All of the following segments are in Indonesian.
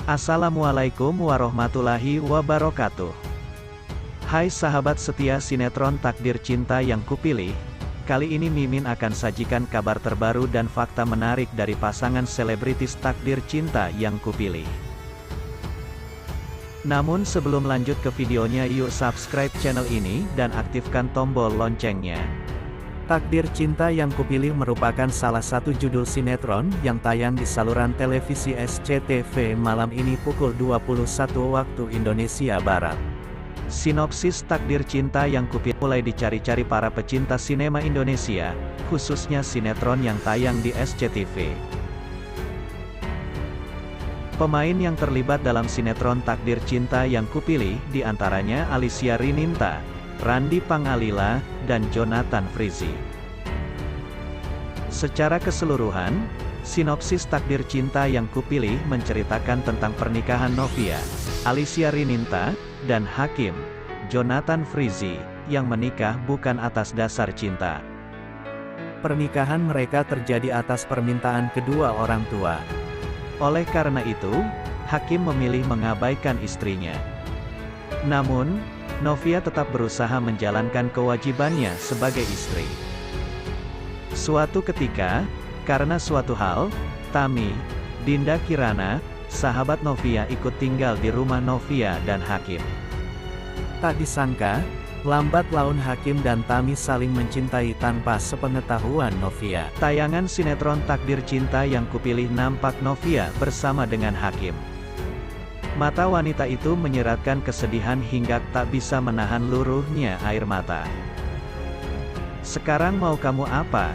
Assalamualaikum warahmatullahi wabarakatuh. Hai sahabat setia sinetron Takdir Cinta yang Kupilih, kali ini Mimin akan sajikan kabar terbaru dan fakta menarik dari pasangan selebritis Takdir Cinta yang Kupilih. Namun sebelum lanjut ke videonya, yuk subscribe channel ini dan aktifkan tombol loncengnya. Takdir Cinta yang Kupilih merupakan salah satu judul sinetron yang tayang di saluran televisi SCTV malam ini pukul 21 waktu Indonesia Barat. Sinopsis Takdir Cinta yang Kupilih mulai dicari-cari para pecinta sinema Indonesia, khususnya sinetron yang tayang di SCTV. Pemain yang terlibat dalam sinetron Takdir Cinta yang Kupilih diantaranya Alicia Rininta, Randy Pangalila, dan Jonathan Frizzy. Secara keseluruhan, sinopsis Takdir Cinta yang Kupilih menceritakan tentang pernikahan Novia, Alicia Rininta, dan Hakim, Jonathan Frizzy, yang menikah bukan atas dasar cinta. Pernikahan mereka terjadi atas permintaan kedua orang tua. Oleh karena itu, Hakim memilih mengabaikan istrinya. Namun, Novia tetap berusaha menjalankan kewajibannya sebagai istri. Suatu ketika, karena suatu hal, Tami, Dinda Kirana, sahabat Novia ikut tinggal di rumah Novia dan Hakim. Tak disangka, lambat laun Hakim dan Tami saling mencintai tanpa sepengetahuan Novia. Tayangan sinetron Takdir Cinta yang Kupilih nampak Novia bersama dengan Hakim. Mata wanita itu menyiratkan kesedihan hingga tak bisa menahan luruhnya air mata. "Sekarang mau kamu apa?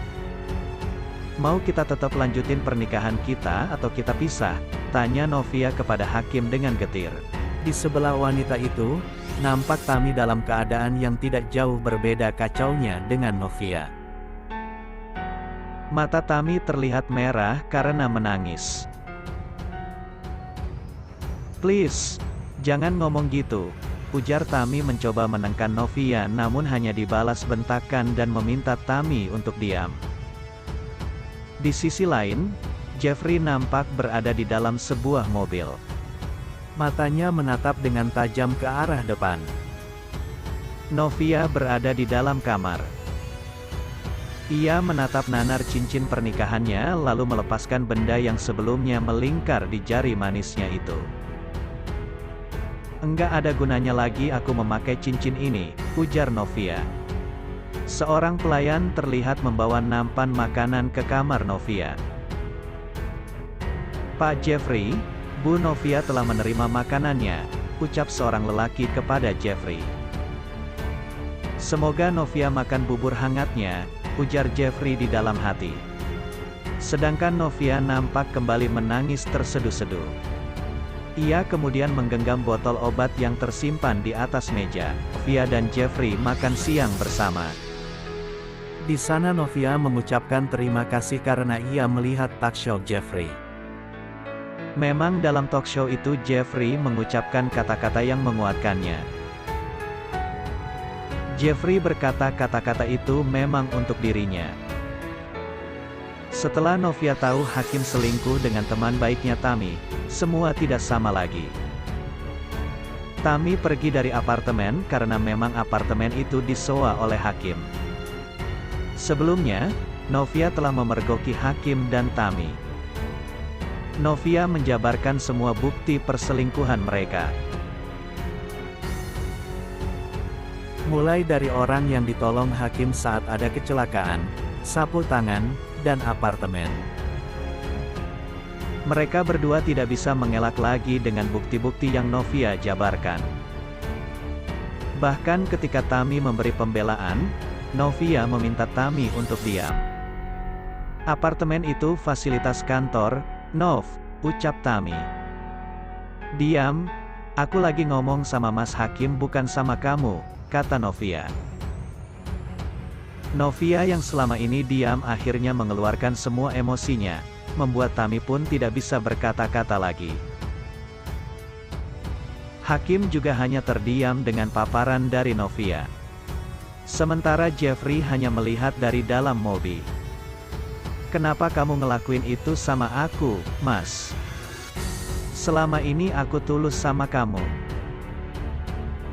Mau kita tetap lanjutin pernikahan kita atau kita pisah?" tanya Novia kepada Hakim dengan getir. Di sebelah wanita itu, nampak Tami dalam keadaan yang tidak jauh berbeda kacaunya dengan Novia. Mata Tami terlihat merah karena menangis. "Please, jangan ngomong gitu," ujar Tami mencoba menenangkan Novia, namun hanya dibalas bentakan dan meminta Tami untuk diam. Di sisi lain, Jeffrey nampak berada di dalam sebuah mobil. Matanya menatap dengan tajam ke arah depan. Novia berada di dalam kamar. Ia menatap nanar cincin pernikahannya lalu melepaskan benda yang sebelumnya melingkar di jari manisnya itu. "Enggak ada gunanya lagi aku memakai cincin ini," ujar Novia. Seorang pelayan terlihat membawa nampan makanan ke kamar Novia. "Pak Jeffrey, Bu Novia telah menerima makanannya," ucap seorang lelaki kepada Jeffrey. "Semoga Novia makan bubur hangatnya," ujar Jeffrey di dalam hati. Sedangkan Novia nampak kembali menangis terseduh-seduh. Ia kemudian menggenggam botol obat yang tersimpan di atas meja. Novia dan Jeffrey makan siang bersama. Di sana Novia mengucapkan terima kasih karena ia melihat talkshow Jeffrey. Memang dalam talkshow itu Jeffrey mengucapkan kata-kata yang menguatkannya. Jeffrey berkata kata-kata itu memang untuk dirinya. Setelah Novia tahu Hakim selingkuh dengan teman baiknya Tami, semua tidak sama lagi. Tami pergi dari apartemen karena memang apartemen itu disewa oleh Hakim. Sebelumnya, Novia telah memergoki Hakim dan Tami. Novia menjabarkan semua bukti perselingkuhan mereka. Mulai dari orang yang ditolong Hakim saat ada kecelakaan, sapu tangan, dan apartemen. Mereka berdua tidak bisa mengelak lagi dengan bukti-bukti yang Novia jabarkan. Bahkan ketika Tami memberi pembelaan, Novia meminta Tami untuk diam. "Apartemen itu fasilitas kantor, Nov," ucap Tami. "Diam, aku lagi ngomong sama Mas Hakim bukan sama kamu," kata Novia. Novia yang selama ini diam akhirnya mengeluarkan semua emosinya, membuat Tami pun tidak bisa berkata-kata lagi. Hakim juga hanya terdiam dengan paparan dari Novia. Sementara Jeffrey hanya melihat dari dalam mobil. "Kenapa kamu ngelakuin itu sama aku, Mas?" Selama ini aku tulus sama kamu.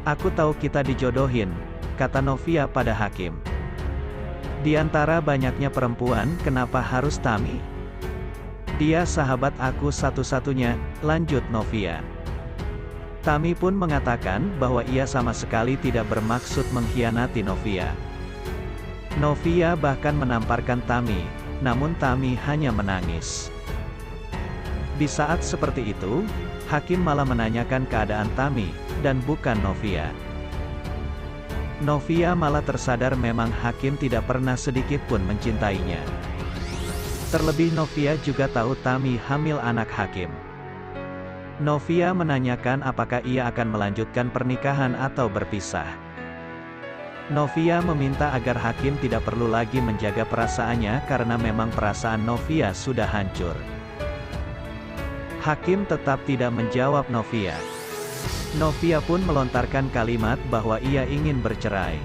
Aku tahu kita dijodohin, kata Novia pada Hakim. Di antara banyaknya perempuan, kenapa harus Tami? Dia sahabat aku satu-satunya, lanjut Novia. Tami pun mengatakan bahwa ia sama sekali tidak bermaksud mengkhianati Novia. Novia bahkan menamparkan Tami, namun Tami hanya menangis. Di saat seperti itu, Hakim malah menanyakan keadaan Tami, dan bukan Novia. Novia malah tersadar memang Hakim tidak pernah sedikit pun mencintainya. Terlebih Novia juga tahu Tami hamil anak Hakim. Novia menanyakan apakah ia akan melanjutkan pernikahan atau berpisah. Novia meminta agar Hakim tidak perlu lagi menjaga perasaannya karena memang perasaan Novia sudah hancur. Hakim tetap tidak menjawab Novia. Novia pun melontarkan kalimat bahwa ia ingin bercerai.